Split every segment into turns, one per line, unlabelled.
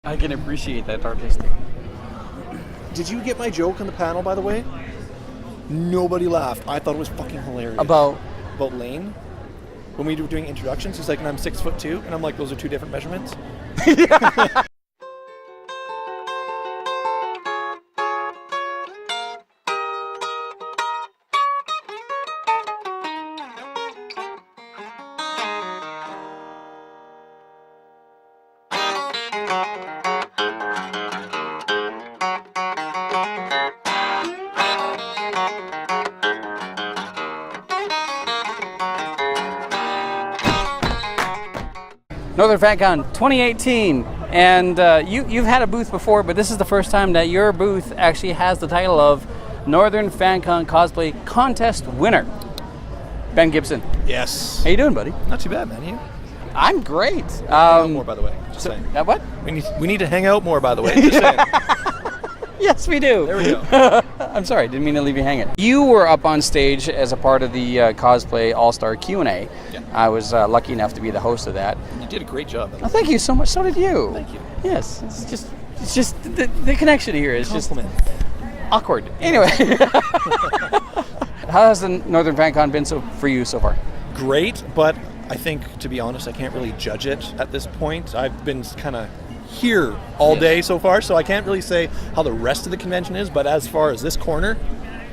I can appreciate that artistic.
Did you get my joke on the panel, by the way? Nobody laughed. I thought it was fucking hilarious.
About
Lane. When we were doing introductions, he's like, and I'm 6'2", and I'm like, those are two different measurements.
Northern Fancon 2018, and you've had a booth before, but this is the first time that your booth actually has the title of Northern Fancon Cosplay Contest Winner. Ben Gibson.
Yes.
How you doing, buddy?
Not too bad, man. You?
I'm great.
Hang out more, by the way. Just saying.
What?
We need to hang out more, by the way. Just saying.
Yes, we do.
There we go.
I'm sorry, didn't mean to leave you hanging. You were up on stage as a part of the Cosplay All-Star Q&A.
Yeah.
I was lucky enough to be the host of that.
You did a great job.
Oh, thank you so much. So did you.
Thank you.
Yes, it's just the connection here is
Compliment.
just awkward. Anyway, how has the Northern Fancon been for you so far?
Great, but I think, to be honest, I can't really judge it at this point. I've been kind of here all day so far, so I can't really say how the rest of the convention is, but as far as this corner,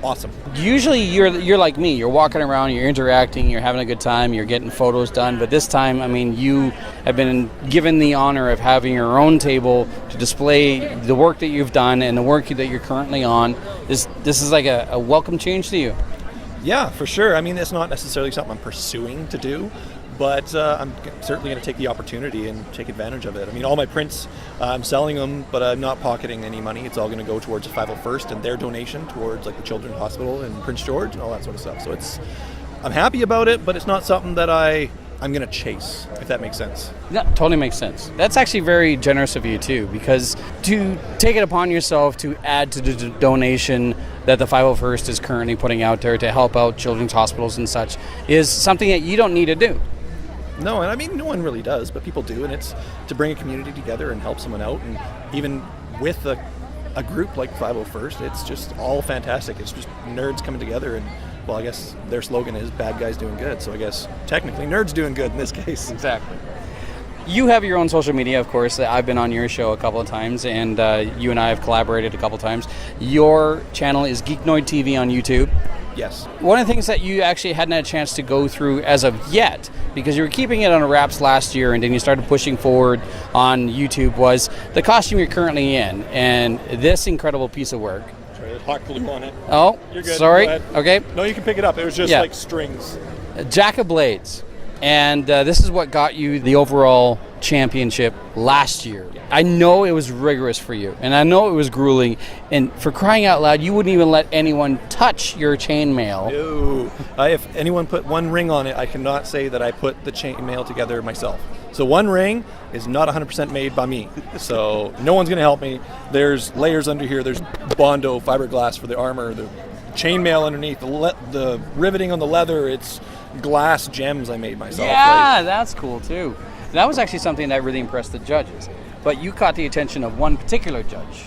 awesome.
Usually you're like me, you're walking around, you're interacting, you're having a good time, you're getting photos done, but this time, I mean, you have been given the honor of having your own table to display the work that you've done and the work that you're currently on. This is like a welcome change to you.
Yeah, for sure. I mean, it's not necessarily something I'm pursuing to do, but I'm certainly going to take the opportunity and take advantage of it. I mean, all my prints, I'm selling them, but I'm not pocketing any money. It's all going to go towards the 501st and their donation towards like the Children's Hospital in Prince George and all that sort of stuff. So I'm happy about it, but it's not something that I'm going to chase, if that makes sense.
No, totally makes sense. That's actually very generous of you too, because to take it upon yourself to add to the donation that the 501st is currently putting out there to help out children's hospitals and such is something that you don't need to do.
No, and I mean, no one really does, but people do, and it's to bring a community together and help someone out, and even with a group like 501st, it's just all fantastic. It's just nerds coming together, and, well, I guess their slogan is bad guys doing good, so I guess technically nerds doing good in this case.
Exactly. You have your own social media, of course. I've been on your show a couple of times, and you and I have collaborated a couple of times. Your channel is Geeknoid TV on YouTube.
Yes.
One of the things that you actually hadn't had a chance to go through as of yet, because you were keeping it on wraps last year and then you started pushing forward on YouTube, was the costume you're currently in and this incredible piece of work.
Sorry, there's hot glue on it.
Oh,
you're good.
Sorry.
Go ahead.
Okay.
No, you can pick it up. It was just like strings.
Jack of Blades. And this is what got you the overall championship last year. I know it was rigorous for you, and I know it was grueling, and for crying out loud, you wouldn't even let anyone touch your chainmail.
No. If anyone put one ring on it, I cannot say that I put the chainmail together myself. So one ring is not 100% made by me. So no one's going to help me. There's layers under here. There's Bondo fiberglass for the armor, the chainmail underneath, the riveting on the leather. It's glass gems I made myself.
Yeah, that's cool too. That was actually something that really impressed the judges. But you caught the attention of one particular judge,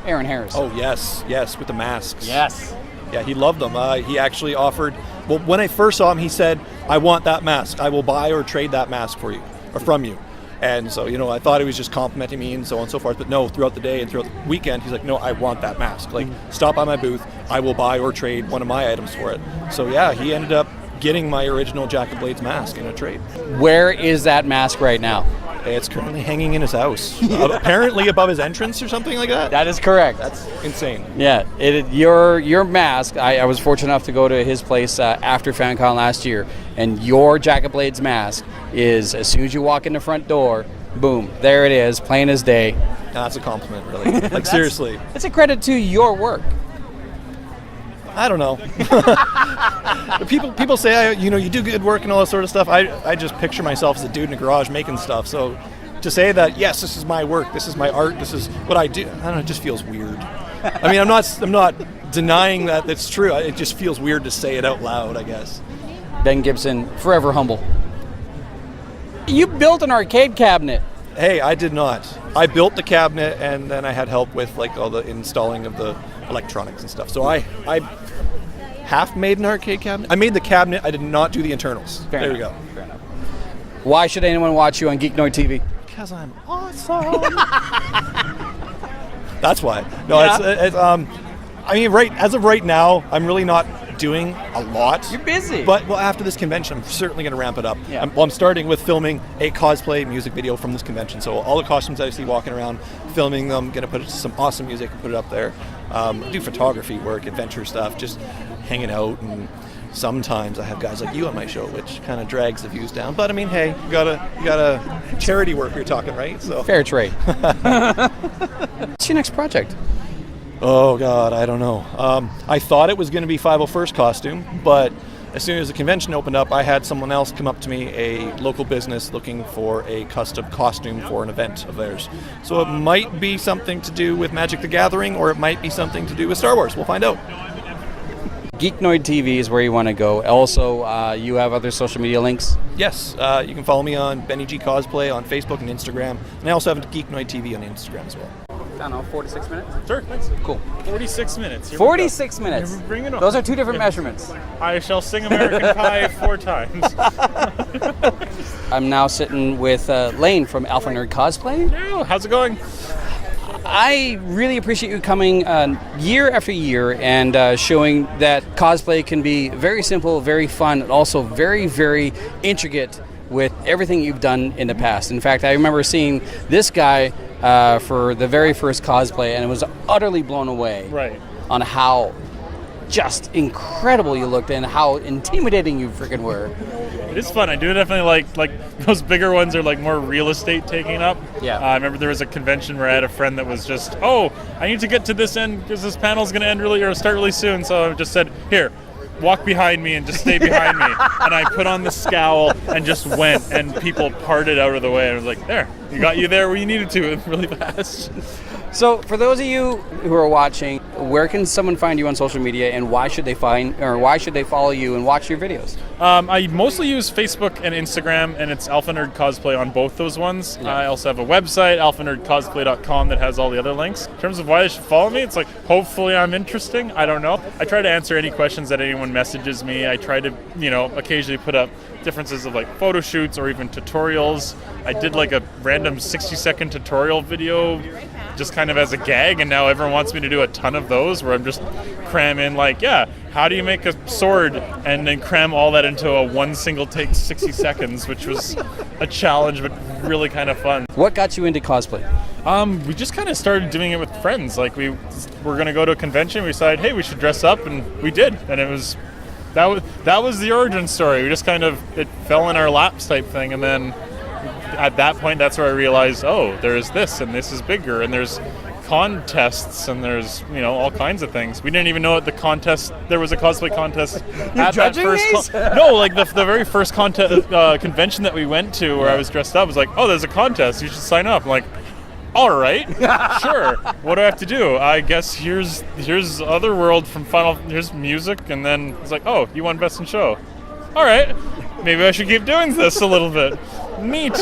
Aaron Harrison.
Oh, yes, with the masks.
Yes.
Yeah, he loved them. He actually offered, well, when I first saw him, he said, I want that mask. I will buy or trade that mask for you, or from you. And so, I thought he was just complimenting me and so on and so forth. But no, throughout the day and throughout the weekend, he's like, no, I want that mask. Like, stop by my booth. I will buy or trade one of my items for it. So, yeah, he ended up getting my original Jack of Blades mask in a trade.
Where is that mask right now?
It's currently hanging in his house. Apparently above his entrance or something like that.
That is correct.
That's insane.
Yeah, your mask, I was fortunate enough to go to his place after FanCon last year, and your Jack of Blades mask is, as soon as you walk in the front door, boom, there it is, plain as day.
That's a compliment, really. Like, seriously.
It's a credit to your work.
I don't know. People say you do good work and all that sort of stuff. I just picture myself as a dude in a garage making stuff. So to say that, yes, this is my work, this is my art, this is what I do, I don't know, it just feels weird. I mean, I'm not denying that it's true. It just feels weird to say it out loud, I guess.
Ben Gibson, forever humble. You built an arcade cabinet.
Hey, I did not. I built the cabinet, and then I had help with like all the installing of the electronics and stuff. So I half made an arcade cabinet. I made the cabinet. I did not do the internals. There we go.
Fair enough. Why should anyone watch you on Geeknoid TV?
Because I'm awesome. That's why. No, it's I mean, as of right now, I'm really not doing a lot.
You're busy.
But after this convention, I'm certainly going to ramp it up.
Yeah.
I'm starting with filming a cosplay music video from this convention. So all the costumes I see walking around, filming them, going to put some awesome music and put it up there. Do photography work, adventure stuff, just hanging out, and sometimes I have guys like you on my show, which kind of drags the views down. But I mean, hey, you gotta charity work. You're talking, right? So
fair trade. What's your next project?
Oh God, I don't know. I thought it was going to be 501st costume, but as soon as the convention opened up, I had someone else come up to me, a local business looking for a custom costume for an event of theirs. So it might be something to do with Magic the Gathering, or it might be something to do with Star Wars. We'll find out.
Geeknoid TV is where you want to go. Also, you have other social media links?
Yes, you can follow me on Benny G Cosplay on Facebook and Instagram, and I also have Geeknoid TV on Instagram as well.
I don't know, 46 minutes?
Sure, thanks.
Cool.
46 minutes. Here
46 minutes.
Here we bring it on.
Those are two different measurements.
I shall sing American Pie 4 times.
I'm now sitting with Lane from Alpha Nerd Cosplay.
Hello, how's it going?
I really appreciate you coming year after year and showing that cosplay can be very simple, very fun, and also very, very intricate with everything you've done in the past. In fact, I remember seeing this guy for the very first cosplay, and it was utterly blown away on how just incredible you looked and how intimidating you freaking were.
It is fun. I do definitely like those bigger ones are like more real estate taking up.
Yeah.
I remember there was a convention where I had a friend that was just, I need to get to this end because this panel's going to end really or start really soon. So I just said, here, walk behind me and just stay behind me. And I put on the scowl and just went, and people parted out of the way. I was like, there, you got you there where you needed to really fast.
So, for those of you who are watching, where can someone find you on social media, and why should they follow you and watch your videos?
I mostly use Facebook and Instagram, and it's Alpha Nerd Cosplay on both those ones.
Yeah.
I also have a website, alphanerdcosplay.com, that has all the other links. In terms of why they should follow me, it's like, hopefully I'm interesting. I don't know. I try to answer any questions that anyone messages me. I try to, occasionally put up differences of like photo shoots or even tutorials. I did like a random 60-second tutorial video just kind of as a gag, and now everyone wants me to do a ton of those where I'm just cramming how do you make a sword, and then cram all that into a one single take 60 seconds, which was a challenge but really kind of fun.
What got you into cosplay?
We just kind of started doing it with friends. Like we were going to go to a convention, we decided, hey, we should dress up, and we did, and it was that was the origin story. We just kind of, it fell in our laps type thing, and then at that point, that's where I realized, there's this, and this is bigger, and there's contests, and there's all kinds of things. We didn't even know at the contest there was a cosplay contest.
You're judging these?
No, like the very first contest convention that we went to, where I was dressed up, I was like, there's a contest, you should sign up. I'm like, all right, sure. What do I have to do? I guess here's Otherworld from here's music, and then it's like, you won Best in Show. All right, maybe I should keep doing this a little bit. Neat.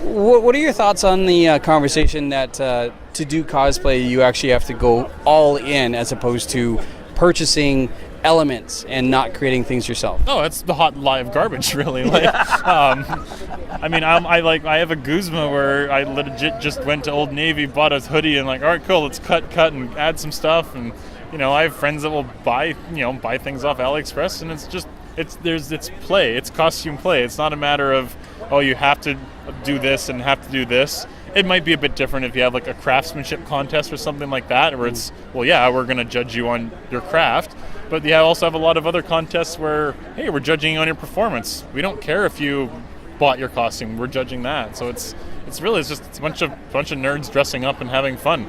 What are your thoughts on the conversation that to do cosplay you actually have to go all in as opposed to purchasing elements and not creating things yourself?
That's the hot lie of garbage, really. I mean, I have a Guzma where I legit just went to Old Navy, bought a hoodie, and all right, cool, let's cut and add some stuff, and I have friends that will buy things off AliExpress, and it's play, it's costume play. It's not a matter of you have to do this and have to do this. It might be a bit different if you have like a craftsmanship contest or something like that, where it's we're going to judge you on your craft. But I also have a lot of other contests where, hey, we're judging you on your performance. We don't care if you bought your costume. We're judging that. So it's just a bunch of nerds dressing up and having fun.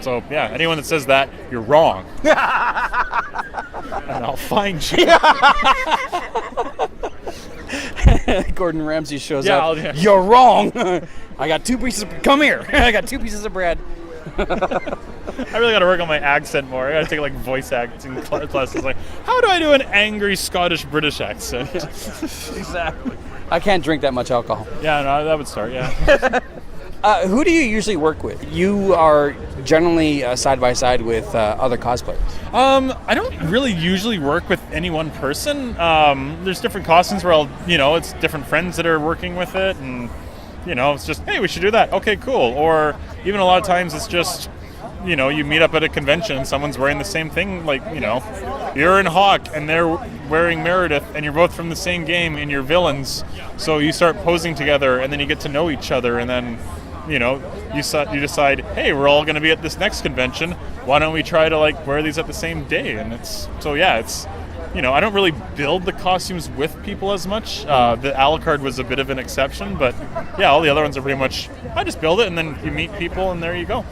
So yeah, anyone that says that, you're wrong. And I'll find you.
Gordon Ramsay shows up.
Yeah.
You're wrong. I got 2 pieces. Come here. I got 2 pieces of bread.
I really got to work on my accent more. I got to take like voice acting classes. Like, how do I do an angry Scottish British accent?
Exactly. I can't drink that much alcohol.
Yeah, no, that would start, yeah.
Who do you usually work with? You are generally side by side with other cosplayers.
I don't really usually work with any one person. There's different costumes where it's different friends that are working with it, and it's just, hey, we should do that. Okay, cool. Or even a lot of times it's just, you meet up at a convention and someone's wearing the same thing, like, you're in Hawk and they're wearing Meredith and you're both from the same game and you're villains. So you start posing together and then you get to know each other, and then you decide, hey, we're all going to be at this next convention. Why don't we try to wear these at the same day? And it's I don't really build the costumes with people as much. The Alucard was a bit of an exception, but yeah, all the other ones are pretty much, I just build it and then you meet people and there you go.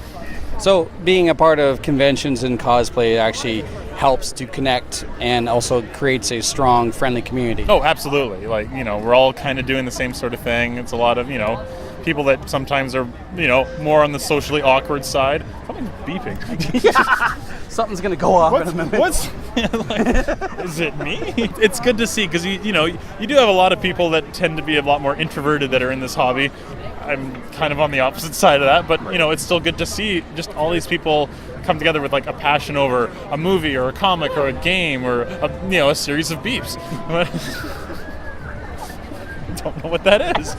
So being a part of conventions and cosplay actually helps to connect and also creates a strong, friendly community.
Oh, absolutely. We're all kind of doing the same sort of thing. It's a lot of, people that sometimes are, more on the socially awkward side. Something's beeping.
Yeah. Something's going to go off in a minute.
Is it me? It's good to see because, you do have a lot of people that tend to be a lot more introverted that are in this hobby. I'm kind of on the opposite side of that, but, it's still good to see just all these people come together with a passion over a movie or a comic or a game or a series of beeps. Don't know what that is.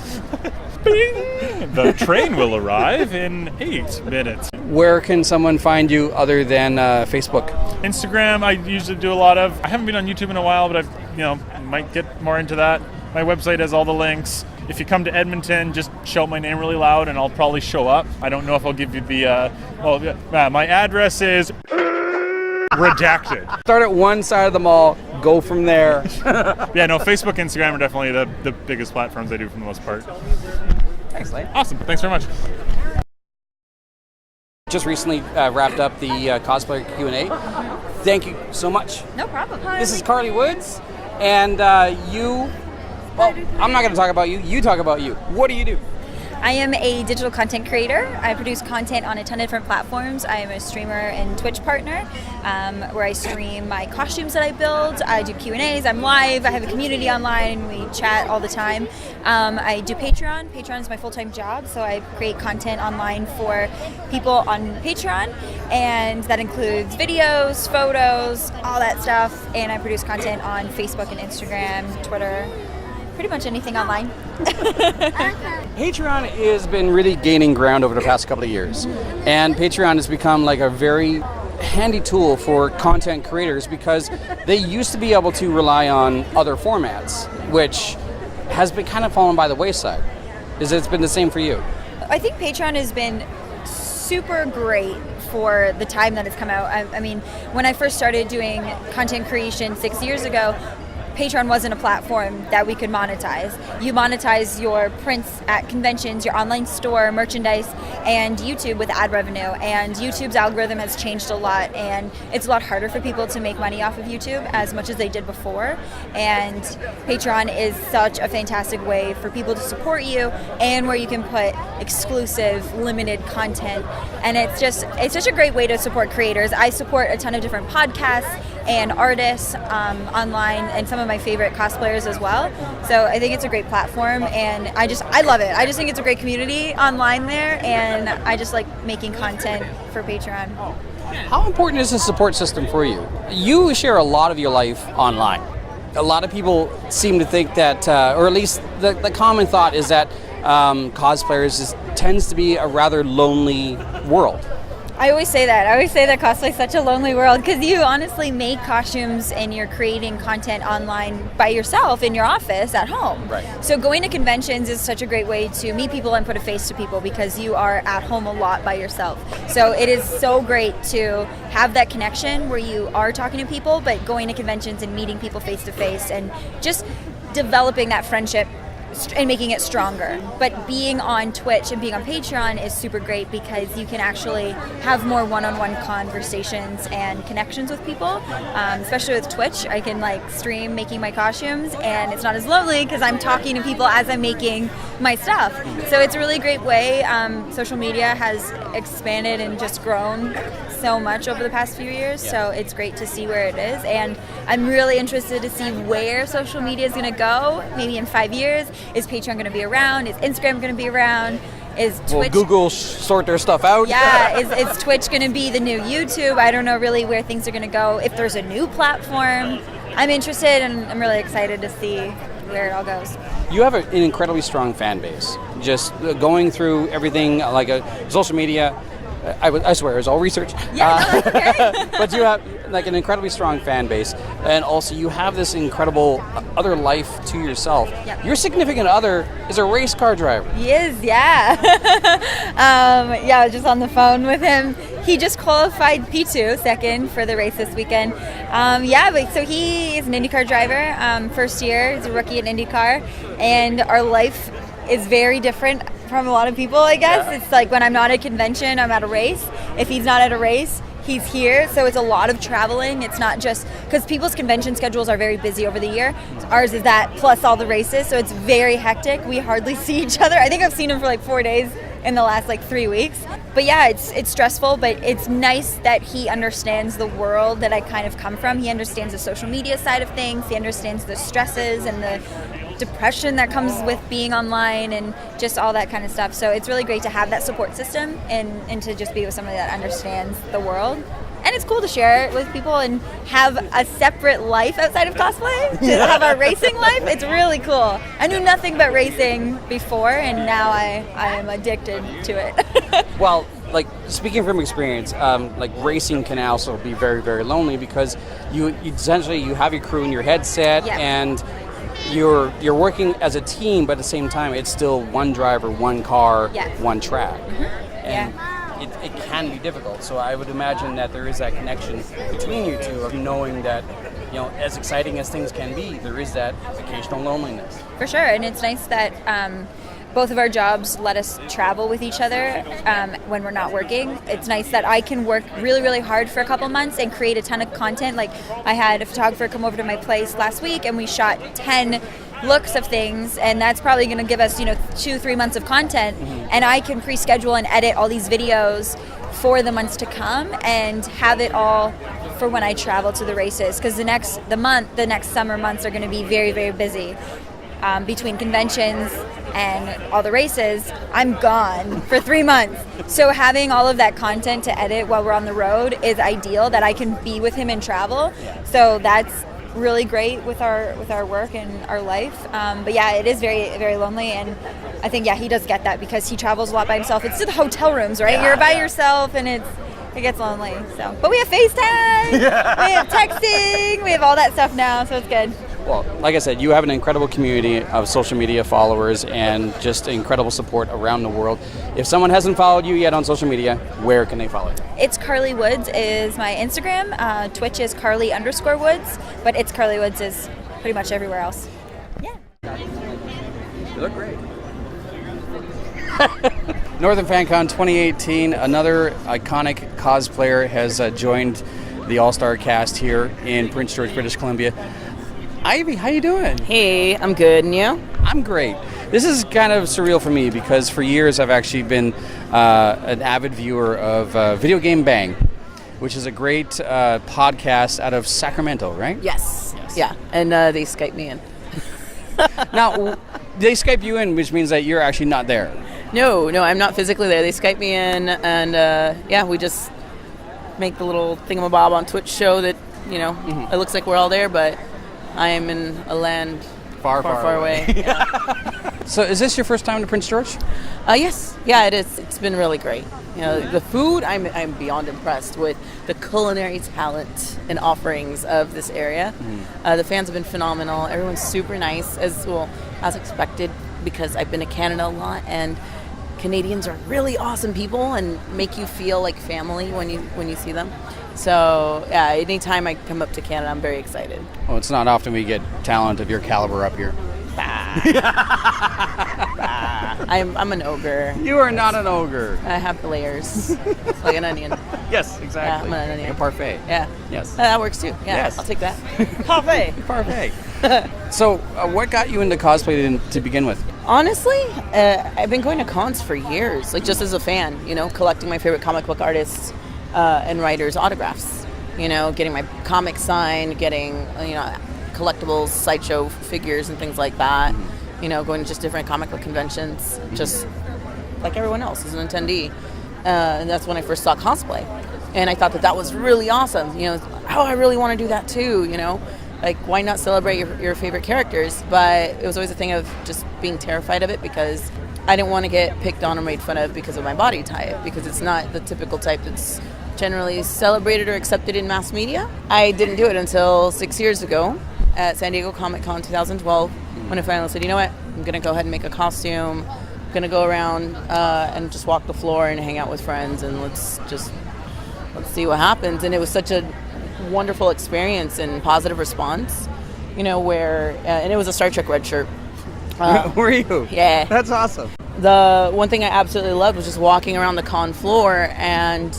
Bing! The train will arrive in 8 minutes.
Where can someone find you other than Facebook?
Instagram, I usually do a lot of. I haven't been on YouTube in a while, but I might get more into that. My website has all the links. If you come to Edmonton, just shout my name really loud and I'll probably show up. I don't know if I'll give you the, my address is redacted.
Start at one side of the mall, go from there.
Yeah, no, Facebook, Instagram are definitely the biggest platforms I do for the most part.
Thanks, Lane.
Awesome, thanks very much.
Just recently wrapped up the cosplayer Q&A. Thank you so much.
No problem.
This is Karli Woods, and I'm not going to talk about you. You talk about you. What do you do?
I am a digital content creator. I produce content on a ton of different platforms. I am a streamer and Twitch partner where I stream my costumes that I build. I do Q&As. I'm live. I have a community online. We chat all the time. I do Patreon. Patreon is my full-time job, so I create content online for people on Patreon, and that includes videos, photos, all that stuff. And I produce content on Facebook and Instagram, Twitter, pretty much anything online.
Patreon has been really gaining ground over the past couple of years, and Patreon has become a very handy tool for content creators because they used to be able to rely on other formats, which has been kind of fallen by the wayside. It's been the same for you?
I think Patreon has been super great for the time that it's come out. I mean, when I first started doing content creation 6 years ago, Patreon wasn't a platform that we could monetize. You monetize your prints at conventions, your online store, merchandise, and YouTube with ad revenue. And YouTube's algorithm has changed a lot, and it's a lot harder for people to make money off of YouTube as much as they did before. And Patreon is such a fantastic way for people to support you, and where you can put exclusive, limited content. And it's such a great way to support creators. I support a ton of different podcasts and artists online, and some of my favorite cosplayers as well. So I think it's a great platform, and I love it. I just think it's a great community online there, and I just like making content for Patreon.
How important is the support system for you? You share a lot of your life online. A lot of people seem to think that, or at least the common thought is that cosplayers tends to be a rather lonely world.
I always say that cosplay is such a lonely world, because you honestly make costumes and you're creating content online by yourself in your office at home.
Right.
So going to conventions is such a great way to meet people and put a face to people, because you are at home a lot by yourself. So it is so great to have that connection where you are talking to people, but going to conventions and meeting people face to face and just developing that friendship and making it stronger. But being on Twitch and being on Patreon is super great, because you can actually have more one-on-one conversations and connections with people, especially with Twitch. I can stream making my costumes, and it's not as lonely because I'm talking to people as I'm making my stuff. So it's a really great way. Social media has expanded and just grown so much over the past few years, so it's great to see where it is, and I'm really interested to see where social media is going to go, maybe in 5 years. is Patreon going to be around? Is Instagram going to be around? Is Twitch?
Will Google sort their stuff out?
Yeah, is Twitch going to be the new YouTube? I don't know really where things are going to go. If there's a new platform, I'm interested, and I'm really excited to see where it all goes.
You have an incredibly strong fan base. Just going through everything like social media, I swear, it's all research.
Yeah, no, that's okay.
But you have like an incredibly strong fan base, and also you have this incredible other life to yourself.
Yep.
Your significant other is a race car driver.
He is, yeah. I was just on the phone with him. He just qualified P2 second for the race this weekend. So he is an IndyCar driver. First year, he's a rookie in IndyCar, and our life is very different from a lot of people, I guess. Yeah. It's like when I'm not at a convention, I'm at a race. If he's not at a race, he's here. So it's a lot of traveling. It's not just because people's convention schedules are very busy over the year. Ours is that plus all the races, so it's very hectic. We hardly see each other. I think I've seen him for like 4 days in the last like 3 weeks. But yeah, it's stressful, but it's nice that he understands the world that I kind of come from. He understands the social media side of things. He understands the stresses and the depression that comes with being online and just all that kind of stuff. So it's really great to have that support system and to just be with somebody that understands the world. And it's cool to share it with people and have a separate life outside of cosplay, to have a racing life. It's really cool. I knew nothing but racing before, and now I am addicted to it.
Well, like speaking from experience, like racing can also be very, very lonely because you essentially you have your crew in your headset and you're working as a team, but at the same time it's still one driver, one car, one track. And it can be difficult. So I would imagine that there is that connection between you two of knowing that, you know, as exciting as things can be, there is that occasional loneliness.
For sure, and it's nice that both of our jobs let us travel with each other when we're not working. It's nice that I can work really, really hard for a couple months and create a ton of content. Like I had a photographer come over to my place last week and we shot 10 looks of things, and that's probably going to give us 2-3 months of content, and I can pre-schedule and edit all these videos for the months to come and have it all for when I travel to the races, because the next summer months are going to be very, very busy. Between conventions and all the races, I'm gone for 3 months. So having all of that content to edit while we're on the road is ideal, that I can be with him and travel. So that's really great with our work and our life. But yeah, it is very, very lonely, and I think he does get that because he travels a lot by himself. It's to the hotel rooms, right? You're by yourself, and it gets lonely. So, but we have FaceTime, we have texting, we have all that stuff now, so it's good.
Well, like I said, you have an incredible community of social media followers and just incredible support around the world. If someone hasn't followed you yet on social media, where can they follow you?
It's Karli Woods is my Instagram. Twitch is Karli_Woods, but It's Karli Woods is pretty much everywhere else. Yeah.
You look great. Northern Fancon 2018, another iconic cosplayer has joined the All-Star cast here in Prince George, British Columbia. Ivy, how you doing?
Hey, I'm good, and you?
I'm great. This is kind of surreal for me because for years I've actually been an avid viewer of Video Game Bang, which is a great podcast out of Sacramento, right?
Yes. Yeah, and they Skype me in.
Now, they Skype you in, which means that you're actually not there.
No, I'm not physically there. They Skype me in, and we just make the little thingamabob on Twitch show that, it looks like we're all there, but I am in a land far away. Yeah.
So is this your first time to Prince George?
Yes. Yeah, it is. It's been really great. The food, I'm beyond impressed with the culinary talent and offerings of this area. The fans have been phenomenal. Everyone's super nice, as expected, because I've been to Canada a lot, and Canadians are really awesome people and make you feel like family when you see them. So, yeah, anytime I come up to Canada, I'm very excited.
Well, it's not often we get talent of your caliber up here.
I'm an ogre.
You are not an ogre.
I have layers, like an onion.
Yes, exactly.
Yeah, I'm an onion.
Like a parfait.
Yeah.
Yes.
That works too. Yeah,
yes.
I'll take that. Parfait.
Parfait. So, what got you into cosplay to begin with?
Honestly, I've been going to cons for years, like just as a fan, collecting my favorite comic book artists and writers' autographs, getting my comics signed, getting, collectibles, sideshow figures and things like that. going to just different comic book conventions, just like everyone else as an attendee. And that's when I first saw cosplay. And I thought that was really awesome. I really want to do that too, Like, why not celebrate your favorite characters? But it was always a thing of just being terrified of it because I didn't want to get picked on or made fun of because of my body type, because it's not the typical type that's generally celebrated or accepted in mass media. I didn't do it until 6 years ago at San Diego Comic-Con 2012 when I finally said, you know what, I'm going to go ahead and make a costume. I'm going to go around and just walk the floor and hang out with friends, and let's see what happens. And it was such a wonderful experience and positive response, where and it was a Star Trek red shirt.
Were you?
Yeah.
That's awesome.
The one thing I absolutely loved was just walking around the con floor and,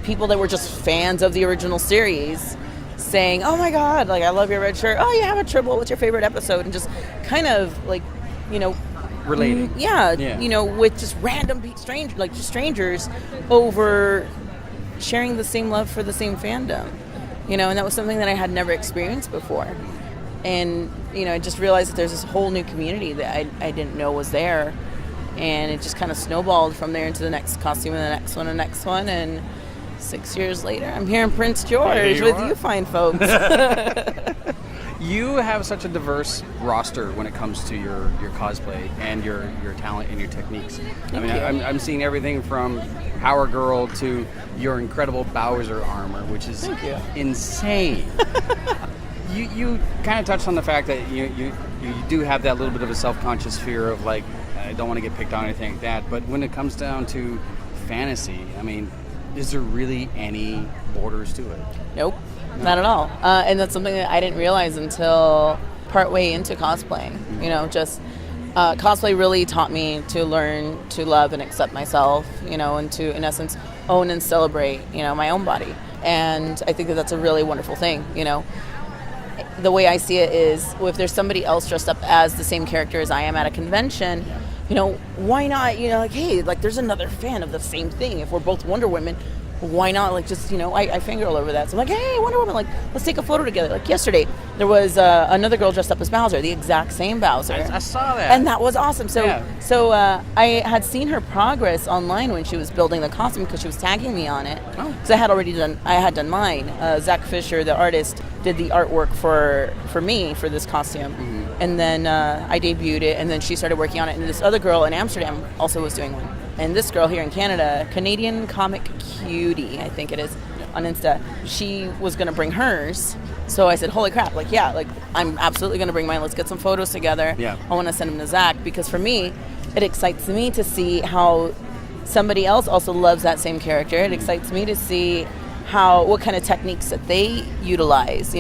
people that were just fans of the original series saying, oh my God, like, I love your red shirt. Oh, you have a triple. What's your favorite episode? And just kind of like,
relating.
With just random strangers over sharing the same love for the same fandom, and that was something that I had never experienced before. And, I just realized that there's this whole new community that I didn't know was there. And it just kind of snowballed from there into the next costume and the next one. And 6 years later, I'm here in Prince George with you fine folks.
You have such a diverse roster when it comes to your cosplay and your talent and your techniques. I'm seeing everything from Power Girl to your incredible Bowser armor, which is insane. You kind of touched on the fact that you do have that little bit of a self-conscious fear of, like, I don't want to get picked on or anything like that. But when it comes down to fantasy, is there really any borders to it?
Nope. Not at all. And that's something that I didn't realize until partway into cosplaying. Cosplay really taught me to learn to love and accept myself, and to, in essence, own and celebrate, my own body. And I think that that's a really wonderful thing, The way I see it is, if there's somebody else dressed up as the same character as I am at a convention, why not, hey, there's another fan of the same thing. If we're both Wonder Women, why not, I fangirl over that. So I'm like, hey, Wonder Woman, let's take a photo together. Like yesterday, there was another girl dressed up as Bowser, the exact same Bowser.
I saw that.
And that was awesome. So I had seen her progress online when she was building the costume because she was tagging me on it. Because I had done mine. Zach Fisher, the artist, did the artwork for me for this costume. Mm-hmm. And then I debuted it, and then she started working on it. And this other girl in Amsterdam also was doing one. And this girl here in Canada, Canadian Comic Cutie, I think it is, on Insta, she was going to bring hers. So I said, holy crap, I'm absolutely going to bring mine. Let's get some photos together. Yeah. I want to send them to Zach because for me, it excites me to see how somebody else also loves that same character. It excites me to see what kind of techniques that they utilize.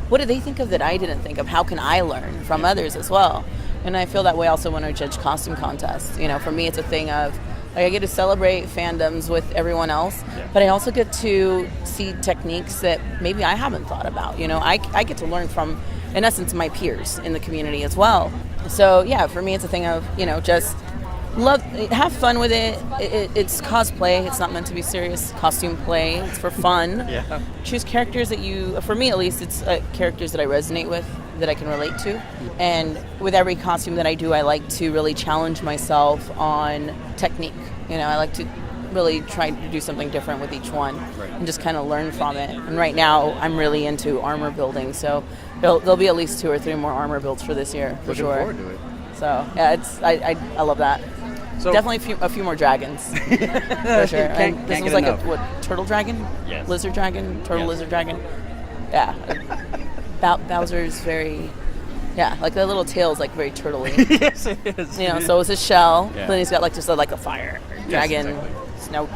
What do they think of that I didn't think of? How can I learn from others as well? And I feel that way also when I judge costume contests. For me, it's a thing of, I get to celebrate fandoms with everyone else, but I also get to see techniques that maybe I haven't thought about. I get to learn from, in essence, my peers in the community as well. So, yeah, for me, it's a thing of, just have fun with it. It's cosplay. It's not meant to be serious costume play. It's for fun. Choose characters that for me at least, it's characters that I resonate with, that I can relate to. And with every costume that I do, I like to really challenge myself on technique. I like to really try to do something different with each one and just kind of learn from it. And right now, I'm really into armor building, so there'll be at least 2 or 3 more armor builds for this year, for sure.
Looking forward to it.
So, yeah, I love that. So, definitely a few more dragons, for sure.
Can't
this was a turtle dragon?
Yes.
Lizard dragon? Lizard dragon? Yeah. Bowser's very... Yeah, the little tail's very turtle-y.
Yes, it is.
So is his shell. Yeah. Then he's got just a fire dragon snout.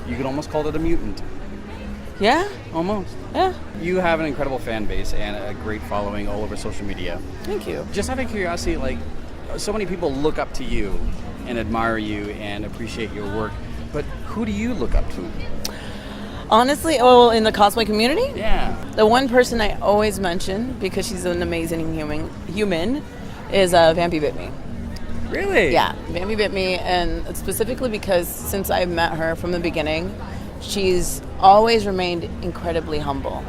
You could almost call it a mutant.
Yeah,
almost.
Yeah.
You have an incredible fan base and a great following all over social media.
Thank you.
Just out of curiosity, so many people look up to you and admire you and appreciate your work, but who do you look up to?
Honestly, in the cosplay community?
Yeah.
The one person I always mention, because she's an amazing human is Vampy Bit Me.
Really?
Yeah, Vampy Bit Me, and specifically because since I've met her from the beginning, she's always remained incredibly humble.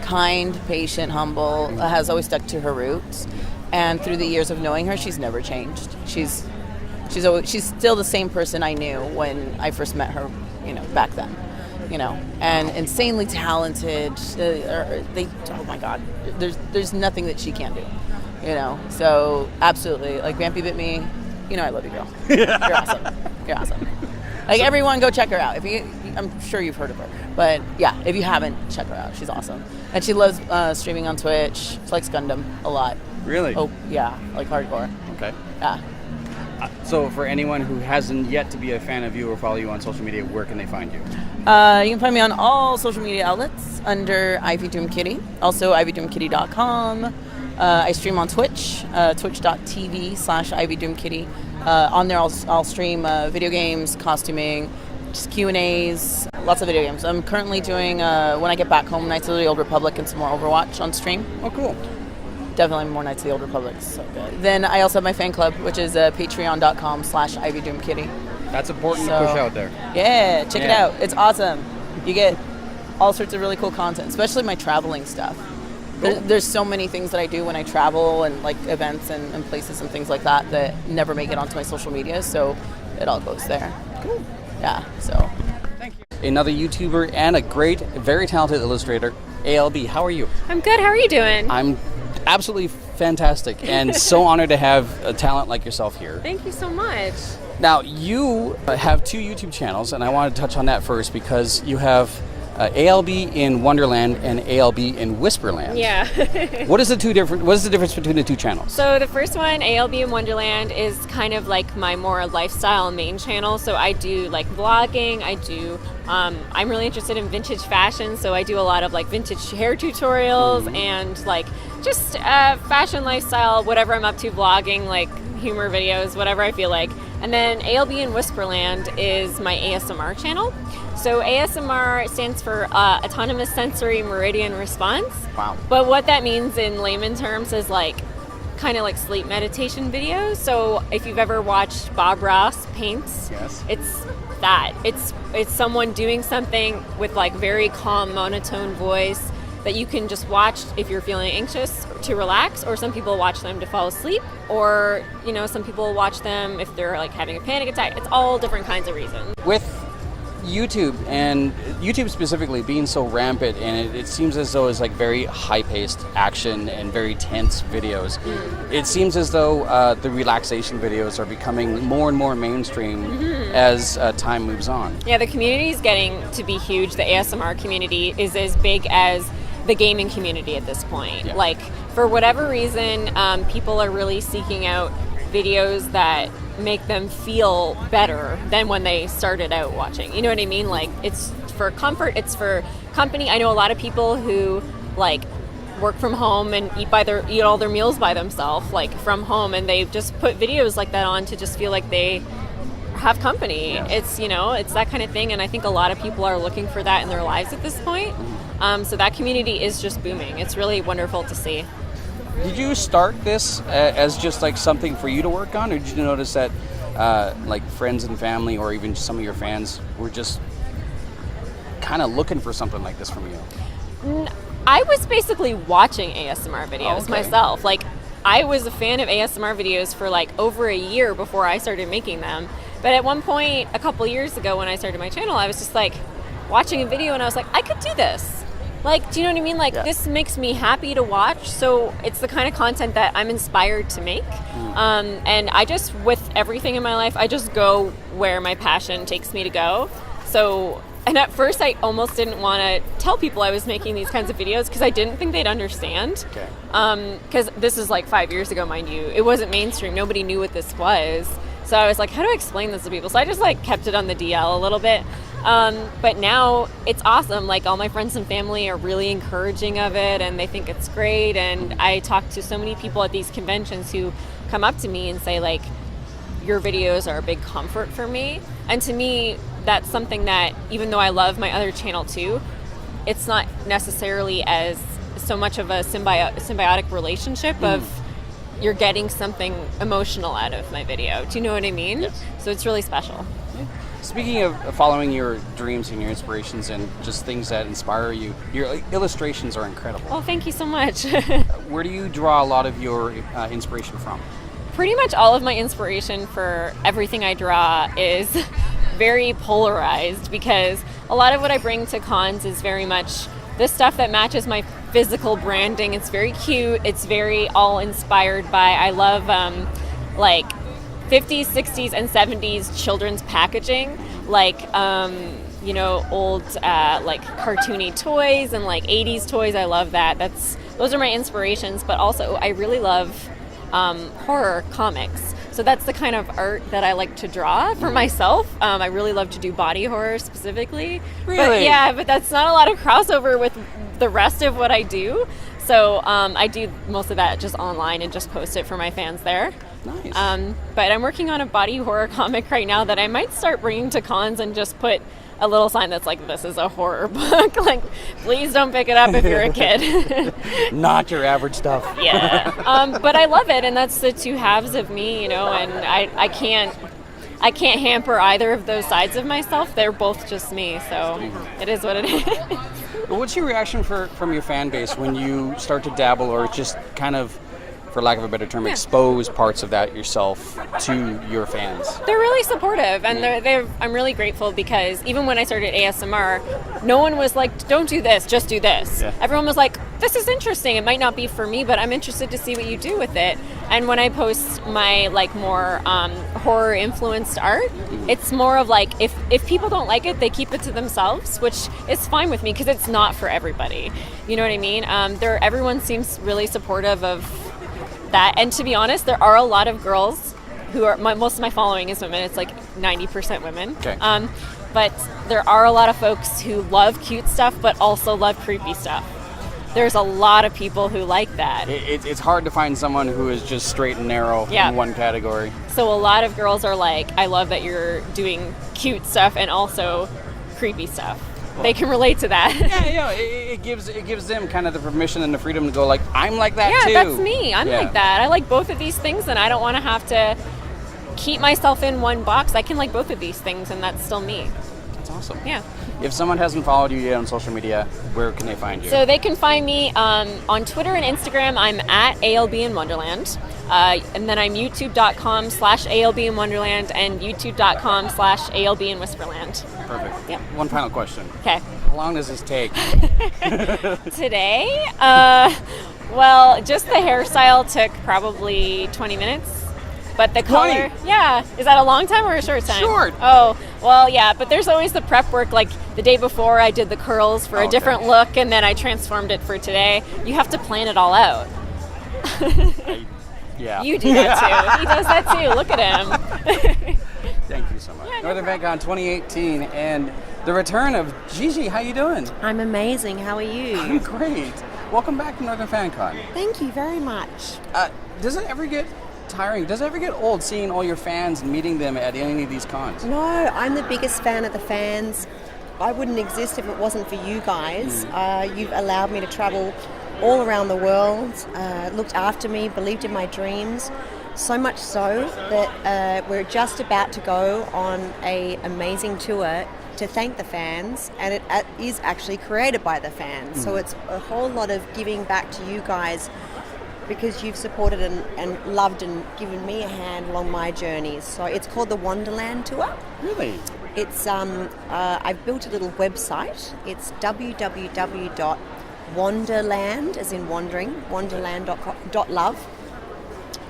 Kind, patient, humble, has always stuck to her roots. And through the years of knowing her, she's never changed. She's still the same person I knew when I first met her, back then. And insanely talented. Oh my God, there's nothing that she can't do. So absolutely, like Vampy bit me. I love you, girl. You're awesome. You're awesome. Like everyone, go check her out. I'm sure you've heard of her, but yeah, if you haven't, check her out. She's awesome, and she loves streaming on Twitch. She likes Gundam a lot.
Really?
Oh yeah, like hardcore.
Okay.
Yeah.
So for anyone who hasn't yet to be a fan of you or follow you on social media, where can they find you?
You can find me on all social media outlets under Ivy Doomkitty. Also ivydoomkitty.com. I stream on Twitch, twitch.tv/Ivy Doomkitty. On there I'll stream video games, costuming, just Q&As, lots of video games. I'm currently doing, when I get back home, Knights of the Old Republic and some more Overwatch on stream.
Oh, cool.
Definitely more Knights of the Old Republic, so good. Then I also have my fan club, which is patreon.com/Ivy Doomkitty.
That's important to push out there.
Yeah, check it out. It's awesome. You get all sorts of really cool content, especially my traveling stuff. Cool. There's so many things that I do when I travel and like events and places and things like that never make it onto my social media, so it all goes there.
Cool.
Yeah, so.
Thank you. Another YouTuber and a great, very talented illustrator, A.L.B. How are you?
I'm good. How are you doing?
I'm absolutely fantastic and so honored to have a talent like yourself here.
Thank you so much.
Now, you have 2 YouTube channels, and I want to touch on that first because you have A.L.B. in Wonderland and A.L.B. in Whisperland.
Yeah.
What is the difference between the 2 channels?
So the first one, A.L.B. in Wonderland, is kind of like my more lifestyle main channel. So I do like vlogging. I'm really interested in vintage fashion, so I do a lot of like vintage hair tutorials and like just fashion, lifestyle, whatever I'm up to, vlogging, like humor videos, whatever I feel like. And then A.L.B. in Whisperland is my ASMR channel. So ASMR stands for Autonomous Sensory Meridian Response.
Wow.
But what that means in layman terms is like kind of like sleep meditation videos. So if you've ever watched Bob Ross paints,
yes,
it's that. It's someone doing something with like very calm monotone voice that you can just watch if you're feeling anxious to relax, or some people watch them to fall asleep, or some people watch them if they're like having a panic attack. It's all different kinds of reasons.
With YouTube, and YouTube specifically being so rampant, and it seems as though it's like very high-paced action and very tense videos. It seems as though the relaxation videos are becoming more and more mainstream as time moves on.
Yeah, the community is getting to be huge. The ASMR community is as big as the gaming community at this point.
Yeah.
Like, for whatever reason, people are really seeking out videos that make them feel better than when they started out watching. You know what I mean? Like, it's for comfort, it's for company. I know a lot of people who like work from home and eat all their meals by themselves, like from home, and they just put videos like that on to just feel like they have company.
Yeah.
It's it's that kind of thing, and I think a lot of people are looking for that in their lives at this point. So that community is just booming. It's really wonderful to see.
Did you start this as just like something for you to work on, or did you notice that like friends and family or even some of your fans were just kind of looking for something like this from you?
I was basically watching ASMR videos myself. Like, I was a fan of ASMR videos for like over a year before I started making them. But at one point, a couple years ago when I started my channel, I was just like watching a video and I was like, I could do this. Like, do you know what I mean? Like, this makes me happy to watch. So it's the kind of content that I'm inspired to make. And I just, with everything in my life, I just go where my passion takes me to go. So, and at first I almost didn't want to tell people I was making these kinds of videos because I didn't think they'd understand. Because this is like 5 years ago, mind you. It wasn't mainstream. Nobody knew what this was. So I was like, how do I explain this to people? So I just like kept it on the DL a little bit. But now it's awesome. Like, all my friends and family are really encouraging of it, and they think it's great. And I talk to so many people at these conventions who come up to me and say, like, your videos are a big comfort for me. And to me, that's something that, even though I love my other channel too, it's not necessarily as so much of a symbiotic relationship of you're getting something emotional out of my video. Do you know what I mean?
Yes.
So it's really special.
Speaking of following your dreams and your inspirations and just things that inspire you, your illustrations are incredible.
Oh, thank you so much.
where do you draw a lot of your inspiration from?
Pretty much all of my inspiration for everything I draw is very polarized, because a lot of what I bring to cons is very much the stuff that matches my physical branding. It's very cute. It's very all inspired by, I love like 50s, 60s, and 70s children's packaging, like you know, old like cartoony toys and like 80s toys. I love that. Those are my inspirations. But also, I really love horror comics. So that's the kind of art that I like to draw for myself. I really love to do body horror specifically.
Really?
But that's not a lot of crossover with the rest of what I do. So I do most of that just online and just post it for my fans there.
Nice.
But I'm working on a body horror comic right now that I might start bringing to cons and just put a little sign that's like, this is a horror book. Like, please don't pick it up if you're a kid.
Not your average stuff.
Yeah. But I love it, and that's the two halves of me, you know, and I can't hamper either of those sides of myself. They're both just me, so it is what it is.
What's your reaction from your fan base when you start to dabble or just kind of, for lack of a better term, expose parts of that yourself to your fans?
They're really supportive, and I'm really grateful, because even when I started ASMR, no one was like, don't do this, just do this. Yeah. Everyone was like, this is interesting. It might not be for me, but I'm interested to see what you do with it. And when I post my like more horror influenced art, it's more of like, if people don't like it, they keep it to themselves, which is fine with me, because it's not for everybody. You know what I mean? Everyone seems really supportive of that. And to be honest, there are a lot of girls who are, most of my following is women. It's like 90% women.
Okay.
But there are a lot of folks who love cute stuff, but also love creepy stuff. There's a lot of people who like that.
It's hard to find someone who is just straight and narrow in one category.
So a lot of girls are like, I love that you're doing cute stuff and also creepy stuff. They can relate to that.
Yeah, it gives them kind of the permission and the freedom to go like, I'm like that too.
Yeah, that's me. I'm like that. I like both of these things, and I don't want to have to keep myself in one box. I can like both of these things, and that's still me.
That's awesome.
Yeah.
If someone hasn't followed you yet on social media, where can they find you?
So they can find me on Twitter and Instagram. I'm at A.L.B in Wonderland. And then I'm youtube.com/A.L.B in Wonderland and youtube.com/A.L.B in Whisperland.
Perfect.
Yep.
One final question.
Okay.
How long does this take?
Today? Well, just the hairstyle took probably 20 minutes. But the color, yeah. Is that a long time or a short time?
Short.
Oh, well, yeah. But there's always the prep work. Like the day before, I did the curls for a different look, and then I transformed it for today. You have to plan it all out.
Yeah.
You do that too. He does that too. Look at him.
Thank you so much. Yeah, Northern Fancon 2018 and the return of Gigi. How you doing?
I'm amazing. How are you?
I'm great. Welcome back to Northern Fancon.
Thank you very much.
Does it ever get tiring? Does it ever get old seeing all your fans and meeting them at any of these cons?
No, I'm the biggest fan of the fans. I wouldn't exist if it wasn't for you guys. You've allowed me to travel all around the world, looked after me, believed in my dreams. So much so that we're just about to go on an amazing tour to thank the fans, and it is actually created by the fans. So it's a whole lot of giving back to you guys, because you've supported and loved and given me a hand along my journeys. So it's called the Wonderland Tour.
Really?
It's I've built a little website. It's www.wonderland, as in wandering, wonderland.love.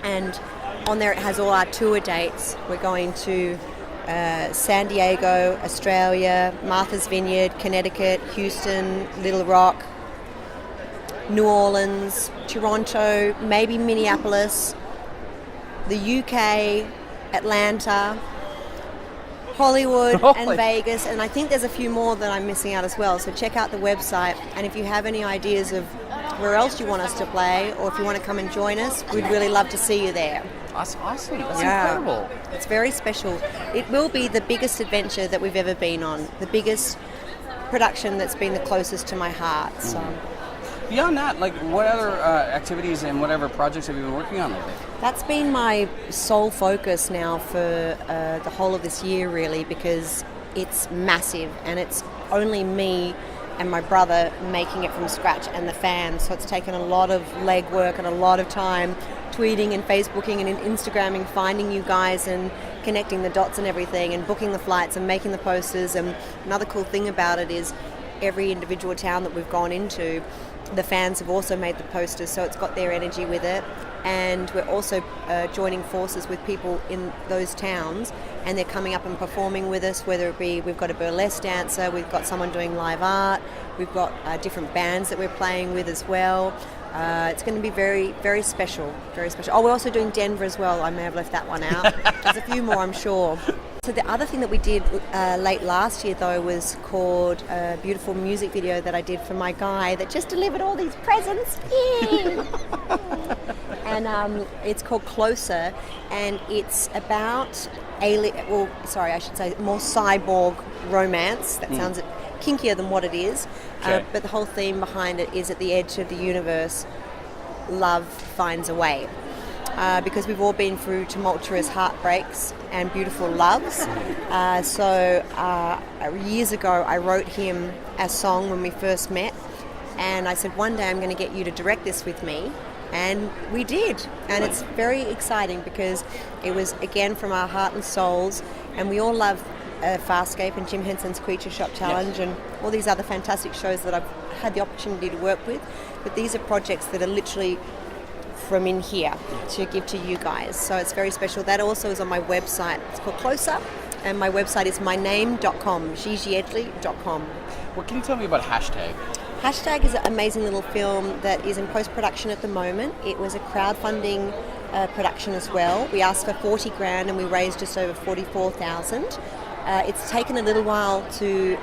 And on there it has all our tour dates. We're going to San Diego, Australia, Martha's Vineyard, Connecticut, Houston, Little Rock, New Orleans, Toronto, maybe Minneapolis, the UK, Atlanta, Hollywood, and Vegas, and I think there's a few more that I'm missing out as well. So check out the website, and if you have any ideas of where else you want us to play, or if you want to come and join us, we'd really love to see you there.
That's awesome. That's incredible.
It's very special. It will be the biggest adventure that we've ever been on, the biggest production that's been the closest to my heart. So.
Beyond that, like, what other activities and whatever projects have you been working on lately?
That's been my sole focus now for the whole of this year, really, because it's massive and it's only me and my brother making it from scratch, and the fans. So it's taken a lot of legwork and a lot of time tweeting and Facebooking and Instagramming, finding you guys and connecting the dots and everything, and booking the flights and making the posters. And another cool thing about it is every individual town that we've gone into, the fans have also made the posters, so it's got their energy with it. And we're also joining forces with people in those towns, and they're coming up and performing with us, whether it be we've got a burlesque dancer, we've got someone doing live art, we've got different bands that we're playing with as well. It's going to be very, very special, very special. Oh, we're also doing Denver as well. I may have left that one out. There's a few more, I'm sure. So the other thing that we did late last year, though, was called a beautiful music video that I did for my guy that just delivered all these presents. And it's called Closer, and it's about more cyborg romance. That sounds kinkier than what it is.
Okay.
But the whole theme behind it is, at the edge of the universe, love finds a way. Because we've all been through tumultuous heartbreaks and beautiful loves. Years ago, I wrote him a song when we first met, and I said, one day I'm going to get you to direct this with me. And we did. And it's very exciting because it was, again, from our heart and souls, and we all love Farscape and Jim Henson's Creature Shop Challenge and all these other fantastic shows that I've had the opportunity to work with. But these are projects that are literally from in here to give to you guys. So it's very special. That also is on my website. It's called Closer, and my website is myname.com, gigiedgley.com.
What can you tell me about Hashtag?
Hashtag is an amazing little film that is in post-production at the moment. It was a crowdfunding production as well. We asked for 40 grand and we raised just over 44,000. It's taken a little while to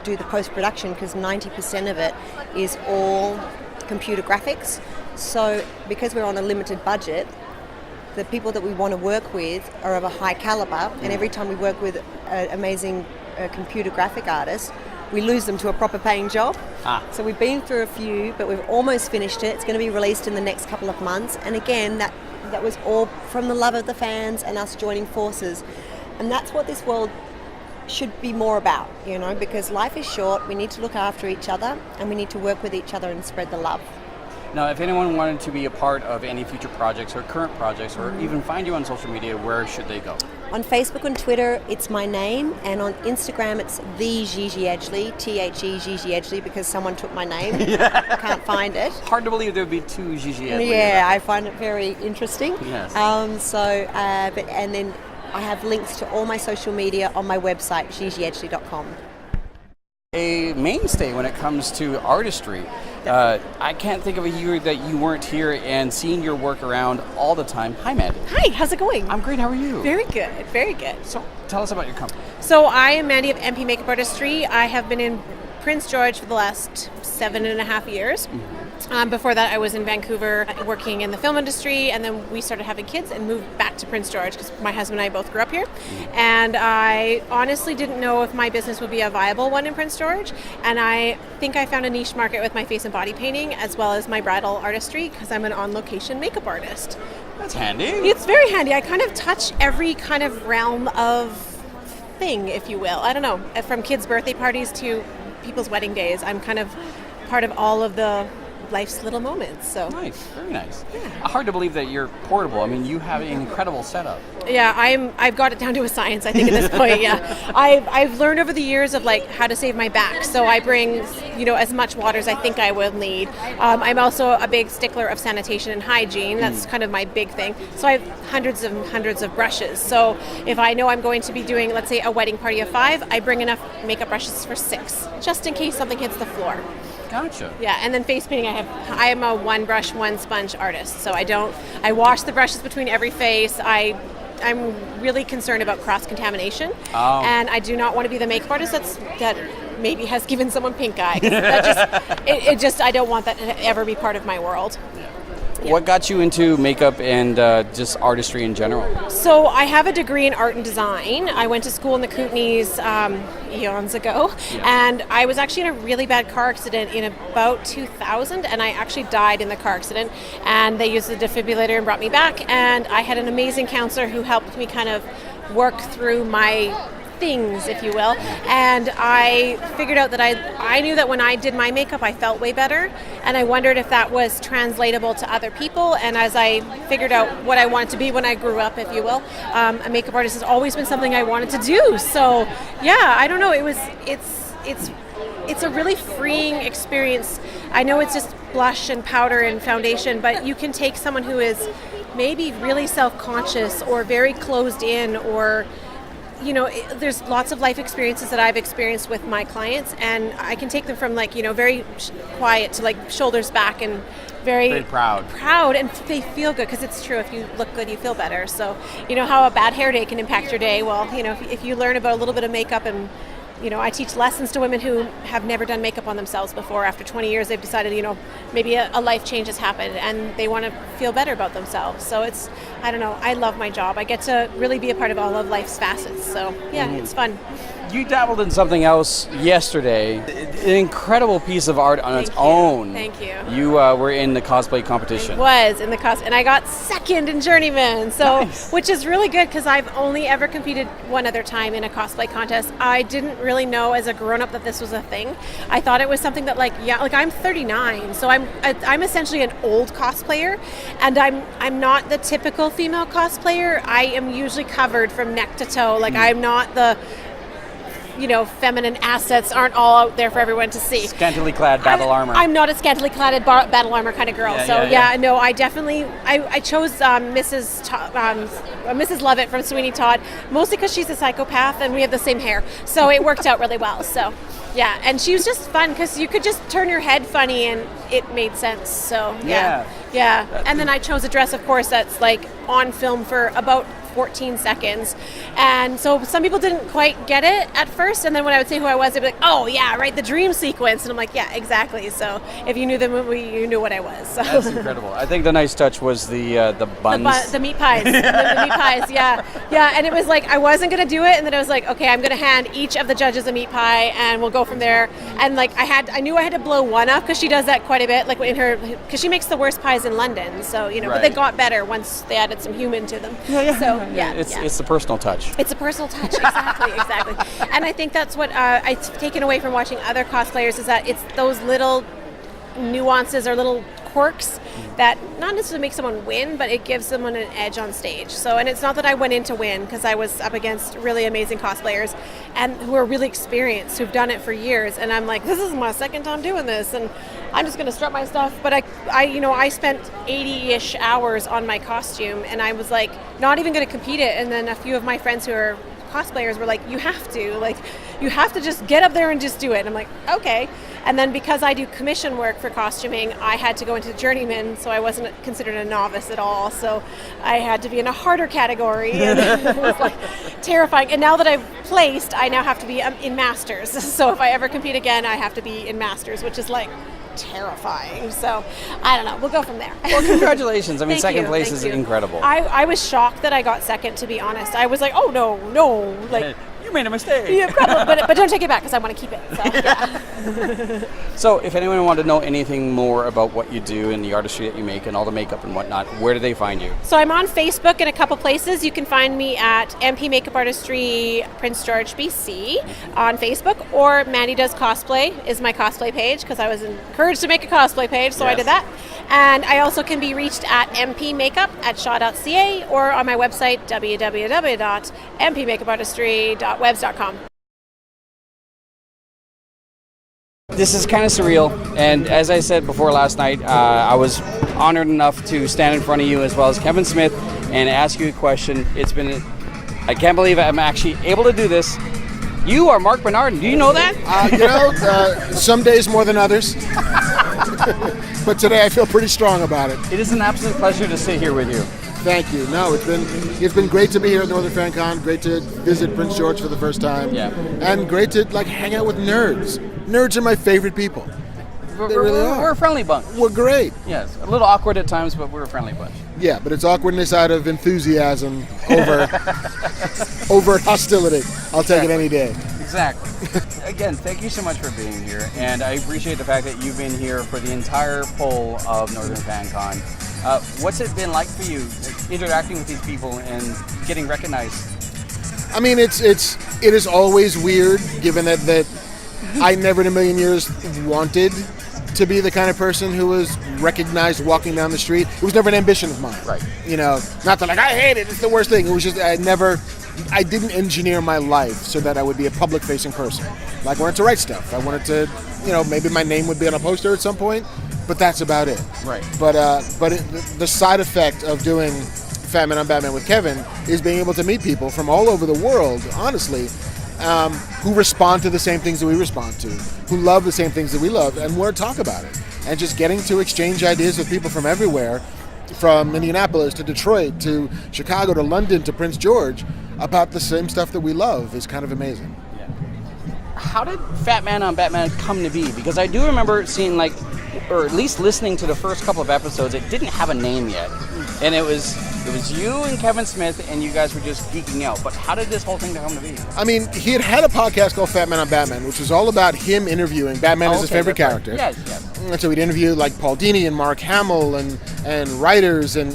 do the post-production because 90% of it is all computer graphics. So because we're on a limited budget, the people that we want to work with are of a high caliber, and every time we work with an amazing computer graphic artist, we lose them to a proper paying job. So we've been through a few, but we've almost finished it. It's going to be released in the next couple of months. And again, that was all from the love of the fans and us joining forces. And that's what this world should be more about, because life is short. We need to look after each other, and we need to work with each other and spread the love.
Now, if anyone wanted to be a part of any future projects or current projects, or even find you on social media, where should they go?
On Facebook and Twitter, it's my name, and on Instagram, it's the Gigi Edgley, THE Gigi Edgley, because someone took my name. I can't find it.
Hard to believe there'd be two Gigi Edgley.
Yeah, I find it very interesting.
Yes.
And then I have links to all my social media on my website, gigiedgley.com.
A mainstay when it comes to artistry. I can't think of a year that you weren't here and seeing your work around all the time. Hi, Mandy.
Hi, how's it going?
I'm great. How are you?
Very good, very good.
So tell us about your company.
So I am Mandy of MP Makeup Artistry. I have been in Prince George for the last 7.5 years. Before that, I was in Vancouver working in the film industry, and then we started having kids and moved back to Prince George because my husband and I both grew up here. And I honestly didn't know if my business would be a viable one in Prince George, and I think I found a niche market with my face and body painting as well as my bridal artistry because I'm an on-location makeup artist.
That's handy.
It's very handy. I kind of touch every kind of realm of thing, if you will. I don't know, from kids' birthday parties to people's wedding days. I'm kind of part of all of the life's little moments. So
nice, very nice.
Yeah.
Hard to believe that you're portable. I mean, you have an incredible setup.
Yeah, I've got it down to a science, I think, at this point. Yeah, I've learned over the years of how to save my back. So I bring as much water as I think I will need. I'm also a big stickler of sanitation and hygiene. That's kind of my big thing. So I have hundreds and hundreds of brushes. So if I know I'm going to be doing, let's say, a wedding party of 5, I bring enough makeup brushes for 6, just in case something hits the floor.
Gotcha.
Yeah, and then face painting, I am a one brush, one sponge artist. So I wash the brushes between every face. I'm really concerned about cross-contamination.
Oh.
And I do not want to be the makeup artist that maybe has given someone pink eye. I don't want that to ever be part of my world. Yeah.
What got you into makeup and just artistry in general?
So I have a degree in art and design. I went to school in the Kootenays eons ago, and I was actually in a really bad car accident in about 2000, and I actually died in the car accident, and they used the defibrillator and brought me back, and I had an amazing counselor who helped me kind of work through my things, if you will. And I figured out that I knew that when I did my makeup, I felt way better. And I wondered if that was translatable to other people. And as I figured out what I wanted to be when I grew up, if you will, a makeup artist has always been something I wanted to do. So yeah, I don't know. It's a really freeing experience. I know it's just blush and powder and foundation, but you can take someone who is maybe really self-conscious or very closed in, or there's lots of life experiences that I've experienced with my clients, and I can take them from very quiet to like shoulders back and very proud, and they feel good, because it's true, if you look good you feel better. So how a bad hair day can impact your day. Well, if you learn about a little bit of makeup, and I teach lessons to women who have never done makeup on themselves before. After 20 years, they've decided, maybe a life change has happened and they want to feel better about themselves. So I don't know, I love my job. I get to really be a part of all of life's facets. So yeah, It's fun.
You dabbled in something else yesterday, an incredible piece of art on its own.
Thank you.
You were in the cosplay competition.
I was in the cosplay, and I got second in Journeyman, so
nice.
Which is really good, because I've only ever competed one other time in a cosplay contest. I didn't really know as a grown-up that this was a thing. I thought it was something that I'm 39, so I'm essentially an old cosplayer, and I'm not the typical female cosplayer. I am usually covered from neck to toe. I'm not the feminine assets aren't all out there for everyone to see.
Scantily clad battle armor.
I'm not a scantily clad battle armor kind of girl. No, I definitely, I chose Mrs. Lovett from Sweeney Todd, mostly because she's a psychopath and we have the same hair. So it worked out really well. So yeah, and she was just fun because you could just turn your head funny and it made sense. So yeah. And then I chose a dress, of course, that's on film for about 14 seconds. And so some people didn't quite get it at first, and then when I would say who I was, they'd be like, oh yeah, right, the dream sequence. And I'm like, yeah, exactly. So if you knew the movie, you knew what I was. So.
That's incredible. I think the nice touch was the buns.
The meat pies. the meat pies, yeah. And it was I wasn't going to do it, and then I was like, okay, I'm going to hand each of the judges a meat pie, and we'll go from there. And I knew I had to blow one up, because she does that quite a bit, because she makes the worst pies in London. So,
right.
But they got better once they added some human to them. So,
It's the personal touch.
It's a personal touch, exactly. And I think that's what I've taken away from watching other cosplayers, is that it's those little nuances or little quirks that not necessarily make someone win, but it gives someone an edge on stage. So, and it's not that I went in to win, because I was up against really amazing cosplayers and who are really experienced, who've done it for years. And I'm like, this is my second time doing this, and I'm just going to strut my stuff. But I spent 80-ish hours on my costume, and I was not even going to compete it. And then a few of my friends who are cosplayers were like, you have to just get up there and just do it. And I'm like, okay. And then because I do commission work for costuming, I had to go into Journeyman, so I wasn't considered a novice at all. So I had to be in a harder category, and it was terrifying. And now that I've placed, I now have to be in Masters. So if I ever compete again, I have to be in Masters, which is terrifying. So I don't know, we'll go from there.
Well, congratulations. I mean, second place is incredible.
I was shocked that I got second, to be honest. I was like, oh no,
you made a mistake.
Yeah, probably, but don't take it back, because I want to keep it. So, yeah.
So if anyone wanted to know anything more about what you do and the artistry that you make and all the makeup and whatnot, where do they find you?
So I'm on Facebook in a couple places. You can find me at MP Makeup Artistry, Prince George, BC on Facebook, or Mandy Does Cosplay is my cosplay page, because I was encouraged to make a cosplay page, so yes. I did that. And I also can be reached at mpmakeup@shaw.ca, or on my website, www.mpmakeupartistry.webs.com.
This is kind of surreal, and as I said before last night, I was honored enough to stand in front of you as well as Kevin Smith and ask you a question. I can't believe I'm actually able to do this. You are Marc Bernardin. Do you know that?
Some days more than others. But today I feel pretty strong about it.
It is an absolute pleasure to sit here with you.
Thank you. No, it's been great to be here at Northern Fancon. Great to visit Prince George for the first time.
Yeah.
And great to hang out with nerds. Nerds are my favorite people. They really are.
We're a friendly bunch.
We're great.
Yes, a little awkward at times, but we're a friendly bunch.
Yeah, but it's awkwardness out of enthusiasm over hostility. I'll take it any day.
Exactly. Again, thank you so much for being here, and I appreciate the fact that you've been here for the entire poll of Northern Fancon. What's it been like for you, interacting with these people and getting recognized?
I mean, it is always weird, given that I never in a million years wanted to be the kind of person who was recognized walking down the street. It was never an ambition of mine.
Right.
Not that I hate it, it's the worst thing. It was just, I didn't engineer my life so that I would be a public-facing person. Like, I wanted to write stuff. I wanted to, maybe my name would be on a poster at some point, but that's about it.
Right.
But the side effect of doing Fat Man on Batman with Kevin is being able to meet people from all over the world, honestly, who respond to the same things that we respond to, who love the same things that we love, and want to talk about it. And just getting to exchange ideas with people from everywhere, from Indianapolis to Detroit to Chicago to London to Prince George, about the same stuff that we love is kind of amazing.
Yeah. How did Fat Man on Batman come to be? Because I do remember seeing, or at least listening to the first couple of episodes, it didn't have a name yet. And it was you and Kevin Smith, and you guys were just geeking out. But how did this whole thing come to be?
I mean, he had a podcast called Fat Man on Batman, which was all about him interviewing Batman as his favorite character.
Right. Yes.
And so we'd interview like Paul Dini and Mark Hamill and writers and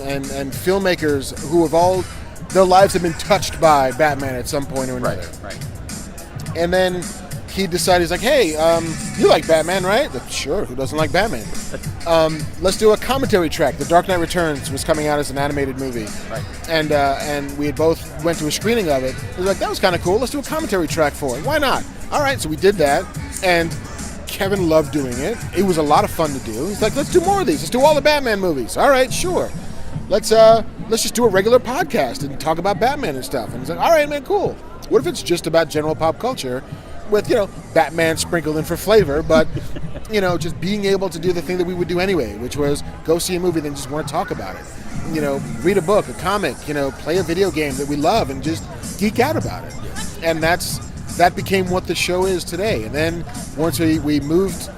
filmmakers who have all, their lives have been touched by Batman at some point or another.
Right.
And then he decided, he's like, hey, you like Batman, right? Like, sure, who doesn't like Batman? Let's do a commentary track. The Dark Knight Returns was coming out as an animated movie.
Right.
And we had both went to a screening of it. He was like, that was kind of cool. Let's do a commentary track for it. Why not? All right, so we did that. And Kevin loved doing it. It was a lot of fun to do. He's like, let's do more of these. Let's do all the Batman movies. All right, sure. Let's just do a regular podcast and talk about Batman and stuff. And he's like, all right, man, cool. What if it's just about general pop culture with, Batman sprinkled in for flavor, but, just being able to do the thing that we would do anyway, which was go see a movie and then just want to talk about it. Read a book, a comic, play a video game that we love and just geek out about it. And that became what the show is today. And then once we moved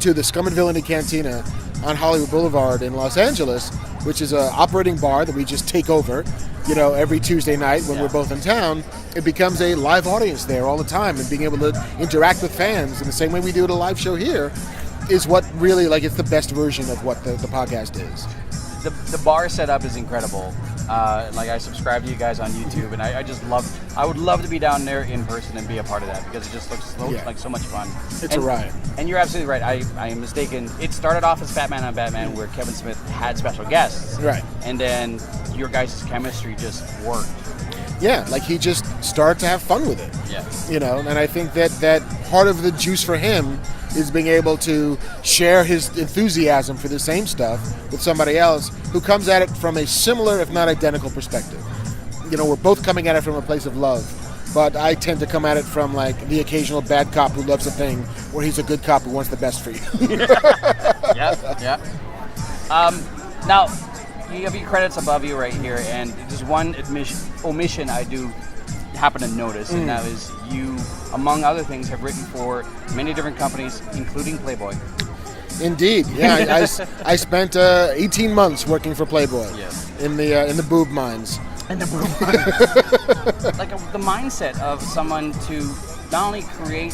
to the Scum and Villainy Cantina on Hollywood Boulevard in Los Angeles, which is an operating bar that we just take over, every Tuesday night when we're both in town, it becomes a live audience there all the time, and being able to interact with fans in the same way we do at a live show here is what really, it's the best version of what the podcast is.
The bar setup is incredible. I subscribe to you guys on YouTube, and I would love to be down there in person and be a part of that, because it just looks like so much fun.
It's a riot.
And you're absolutely right. I am mistaken. It started off as Fat Man on Batman, where Kevin Smith had special guests.
Right.
And then your guys' chemistry just worked.
Yeah, he just started to have fun with it.
Yeah.
And I think that part of the juice for him is being able to share his enthusiasm for the same stuff with somebody else who comes at it from a similar, if not identical, perspective. We're both coming at it from a place of love, but I tend to come at it from the occasional bad cop who loves a thing, where he's a good cop who wants the best for you.
Yeah. Now, you have your credits above you right here, and there's one omission I do happen to notice, and that is you, among other things, have written for many different companies, including Playboy.
Indeed, yeah. I spent 18 months working for Playboy.
Yes.
In the boob mines.
The mindset of someone to not only create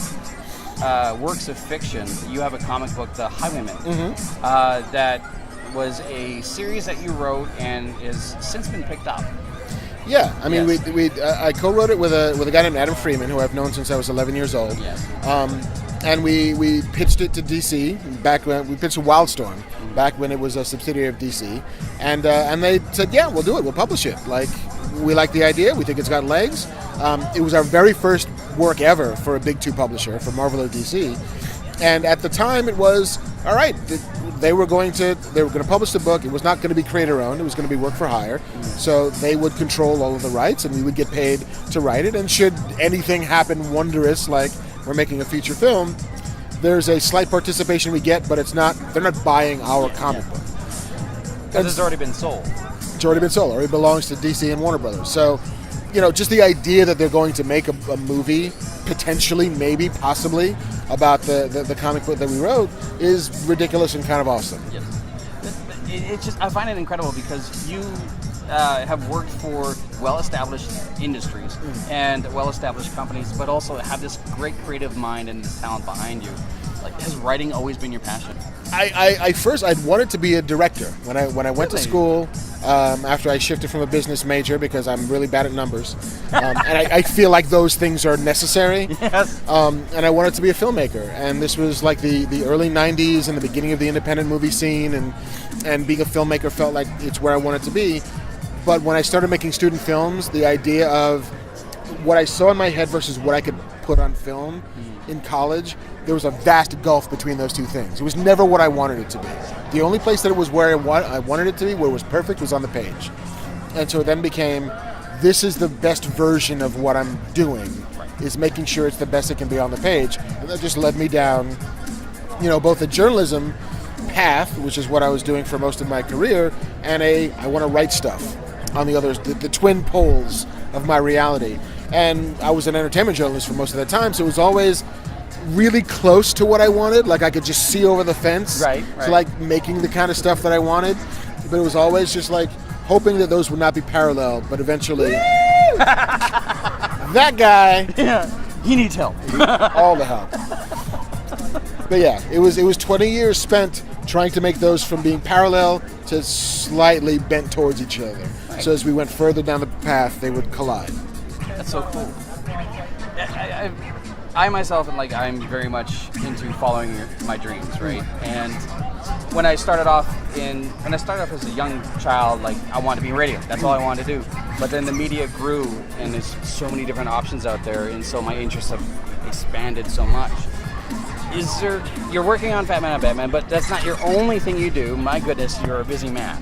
works of fiction. You have a comic book, The Highwaymen, that was a series that you wrote and has since been picked up.
Yeah, I mean,
yes.
I co-wrote it with a guy named Adam Freeman, who I've known since I was 11 years old.
Yes.
And we pitched it to DC back when we pitched to Wildstorm back when it was a subsidiary of DC, and they said, yeah, we'll do it, we'll publish it. We like the idea, we think it's got legs. It was our very first work ever for a big two publisher, for Marvel or DC, and at the time it was all right. They were going to publish the book. It was not going to be creator owned. It was going to be work for hire. So they would control all of the rights, and we would get paid to write it. And should anything happen wondrous, like we're making a feature film, there's a slight participation we get, but they're not buying our comic book.
Because it's already been sold.
It's already been sold. It already belongs to DC and Warner Brothers. So, just the idea that they're going to make a movie, potentially, maybe, possibly, about the comic book that we wrote is ridiculous and kind of awesome.
Yes. It's just, I find it incredible because you have worked for well-established industries and well-established companies, but also have this great creative mind and this talent behind you. Like, has writing always been your passion?
I first I'd wanted to be a director when I went to
Really?
school. After I shifted from a business major because I'm really bad at numbers, and I feel like those things are necessary.
Yes.
And I wanted to be a filmmaker, and this was like the early '90s and the beginning of the independent movie scene, and being a filmmaker felt like it's where I wanted to be. But when I started making student films, the idea of what I saw in my head versus what I could put on film in college, there was a vast gulf between those two things. It was never what I wanted it to be. The only place that it was where I wanted it to be, where it was perfect, was on the page. And so it then became, this is the best version of what I'm doing, is making sure it's the best it can be on the page. And that just led me down, both a journalism path, which is what I was doing for most of my career, and I want to write stuff on the others, the twin poles of my reality. And I was an entertainment journalist for most of that time, so it was always really close to what I wanted. Like I could just see over the fence to like making the kind of stuff that I wanted. But it was always just like hoping that those would not be parallel, but eventually that guy
he needs help.
all the help. But yeah, it was 20 years spent trying to make those from being parallel to slightly bent towards each other.
Right.
So as we went further down the path, they would collide.
That's so cool. I myself, I'm very much into following my dreams, right? And when I started off as a young child, I wanted to be in radio. That's all I wanted to do. But then the media grew, and there's so many different options out there, and so my interests have expanded so much. You're working on Fat Man and Batman, but that's not your only thing you do. My goodness, you're a busy man.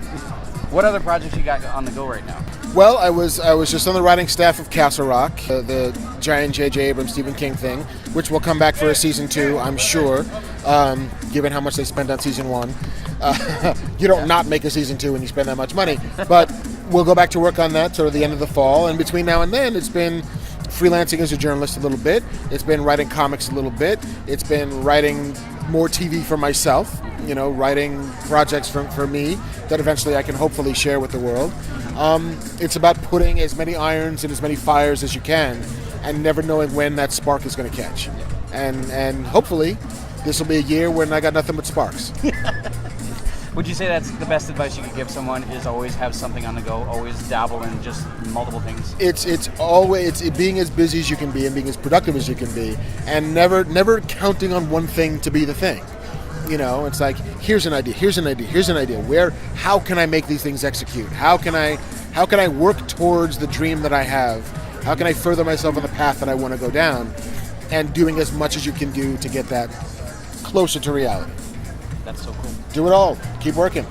What other projects you got on the go right now?
Well, I was just on the writing staff of Castle Rock, the giant J.J. Abrams Stephen King thing, which will come back for a season 2, I'm sure, given how much they spent on season 1. You don't not make a season 2 when you spend that much money. But we'll go back to work on that sort of the end of the fall. And between now and then, it's been freelancing as a journalist a little bit. It's been writing comics a little bit. It's been writing more TV for myself, writing projects for me that eventually I can hopefully share with the world. It's about putting as many irons in as many fires as you can and never knowing when that spark is going to catch. And hopefully this will be a year when I got nothing but sparks.
Would you say that's the best advice you could give someone, is always have something on the go, always dabble in just multiple things?
It's always being as busy as you can be and being as productive as you can be, and never counting on one thing to be the thing. It's like, here's an idea. How can I make these things execute? How can I work towards the dream that I have? How can I further myself on the path that I want to go down? And doing as much as you can do to get that closer to reality.
That's so cool.
Do it all. Keep working.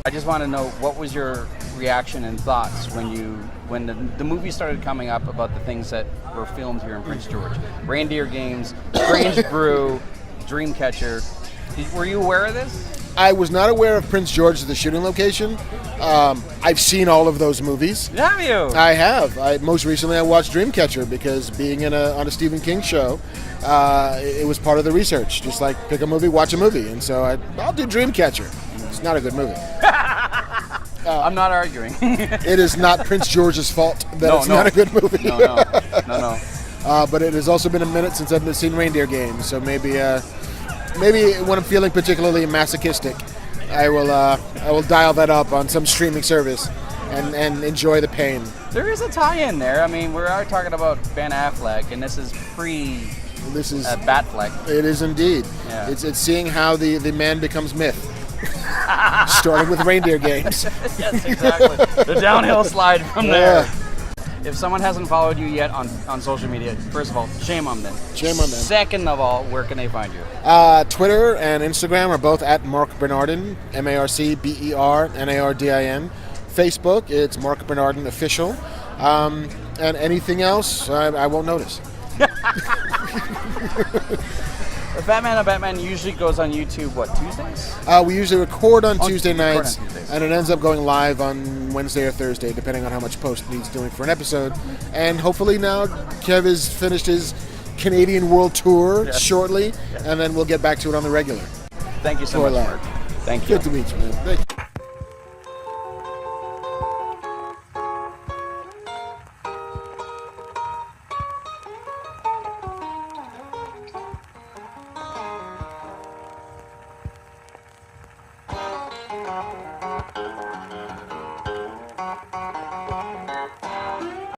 I just want to know, what was your reaction and thoughts when the movie started coming up about the things that were filmed here in Prince George? Reindeer Games, Strange Brew, Dreamcatcher. Were you aware of this?
I was not aware of Prince George as the shooting location. I've seen all of those movies.
Have you?
I have. Most recently, I watched Dreamcatcher because being on a Stephen King show, it was part of the research. Just like pick a movie, watch a movie, and so I'll do Dreamcatcher. It's not a good movie.
I'm not arguing.
It is not Prince George's fault that it's not a good movie.
No.
But it has also been a minute since I've seen Reindeer Games, so maybe when I'm feeling particularly masochistic, I will dial that up on some streaming service and enjoy the pain.
There is a tie-in there. I mean, we are talking about Ben Affleck, and this is Batfleck.
It is indeed.
Yeah.
It's seeing how the man becomes myth. Starting with Reindeer Games.
Yes, exactly. The downhill slide from there. If someone hasn't followed you yet on social media, first of all, shame on them.
Shame on them.
Second of all, where can they find you?
Twitter and Instagram are both at Marc Bernardin, MarcBernardin. Facebook, it's Marc Bernardin Official. And anything else, I won't notice.
Batman and Batman usually goes on YouTube, Tuesdays?
We usually record on Tuesday nights, and it ends up going live on Wednesday or Thursday, depending on how much post needs doing for an episode. And hopefully now Kev has finished his Canadian World Tour shortly, and then we'll get back to it on the regular.
Thank you so much, Marc. Thank you.
Good to meet you, man. Thank you.
Bye.